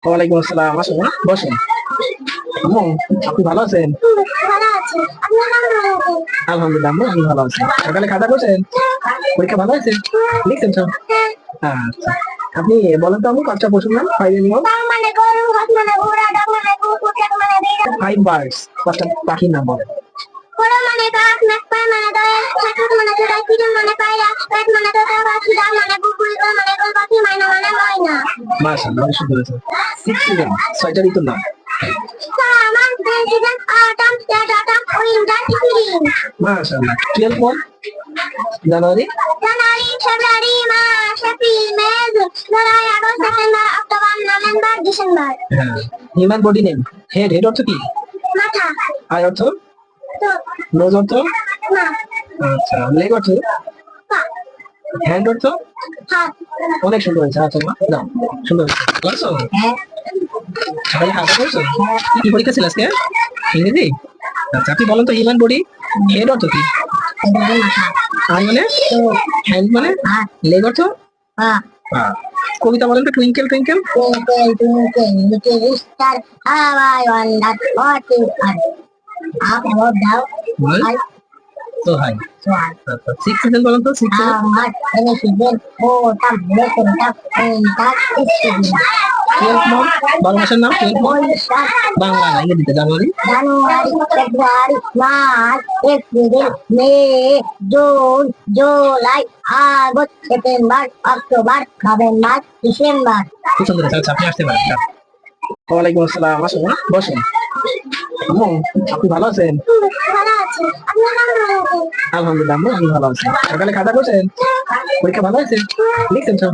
ওয়ালাইকুম আসসালাম, আসুন বসুন। আম্মু, আপনি ভালো আছেন? আলহামদুলিল্লাহ আম্মু, আমি ভালো আছি। সকালে খাওয়া দাওয়া করছেন? পরীক্ষা ভালো হয়েছে? লিখছেন সব? আচ্ছা, আপনি বলেন তো আম্মু, কতটা পশু নাম ফাইভ এনিমাল? ফাইভ বার্ডস, পাঁচটা পাখির নাম বলেন। মাশাআল্লাহ, অনেক সুন্দর হয়েছে। সিক্স সিজন, ছয়টা ঋতুর নাম। মাশাআল্লাহ। 12 মান্থ, জানুয়ারি, হ্যাঁ। Human body name. Head, head অর্থ কি? আই অর্থ? নোজ অর্থ? আচ্ছা, লেগ অর্থ? হ্যান্ড অর্থ? অনেক সুন্দর হয়েছে। আচ্ছা মা, দাও, সুন্দর হয়েছে। করছো? সকালে খাওয়া দাওয়া করছো? কি পরীক্ষা ছিল আজকে? ইংরেজি? আচ্ছা, আপনি বলেন তো হিউম্যান বডি হেড অর্থ কি? আই মানে? হ্যান্ড মানে? লেগ অর্থ? পা। কবিতা বলেন তো, টুইঙ্কেল টুইঙ্কেল। তো হাই। আচ্ছা, সিক্স সিজন বলেন তো, সিক্স সিজন। 12 মান্থ, 12 মাসের নাম। 12 মান্থ, বাংলা না ইংরেজিতে। January, February, March, April, May, June, July, August, September, October, November, December. খুব সুন্দর হয়েছে। আচ্ছা, আপনি আসতে পারেন। ওয়ালাইকুম আসসালাম, আসুন বসুন। আম্মু, আপনি ভালো আছেন? আলহামদুলিল্লাহ আম্মু, আমি ভালো আছি। সকালে খাওয়া দাওয়া করছেন? পরীক্ষা ভালো হয়েছে? লিখছেন সব?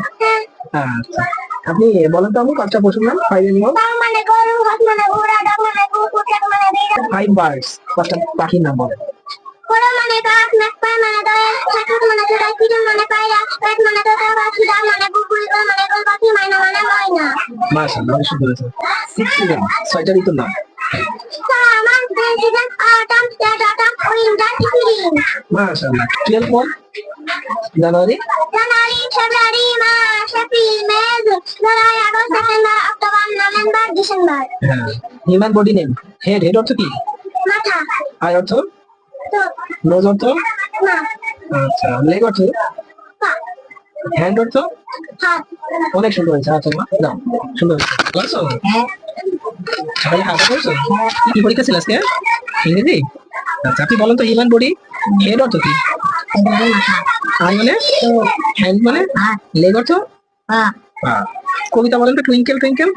আচ্ছা, আপনি বলেন তো আম্মু, কতটা পশুর নাম ফাইভ এনিমাল? ফাইভ বার্ডস, পাঁচটা পাখির নাম বলেন। মাশাআল্লাহ, অনেক সুন্দর হয়েছে। সিক্স সিজন, ছয়টা ঋতুর নাম। মাশাআল্লাহ। 12 month, January, February, March, April, May, July, August, September, October, November, December. হ্যাঁ। Human body name. Head, head অর্থ কি? মাথা। আই অর্থ? নোজ অর্থ? আচ্ছা, লেগ অর্থ? হ্যান্ড অর্থ? অনেক সুন্দর হয়েছে। আচ্ছা মা, দাও, সুন্দর হয়েছে। করছো? সকালে খাওয়া দাওয়া করছো? কি পরীক্ষা ছিল আজকে? ইংরেজি? আচ্ছা, আপনি বলেন তো হিউম্যান বডি হেড অর্থ কি? আই মানে? হ্যান্ড মানে? লেগ অর্থ? কবিতা বলেন তো, টুইঙ্কেল টুইঙ্কেল।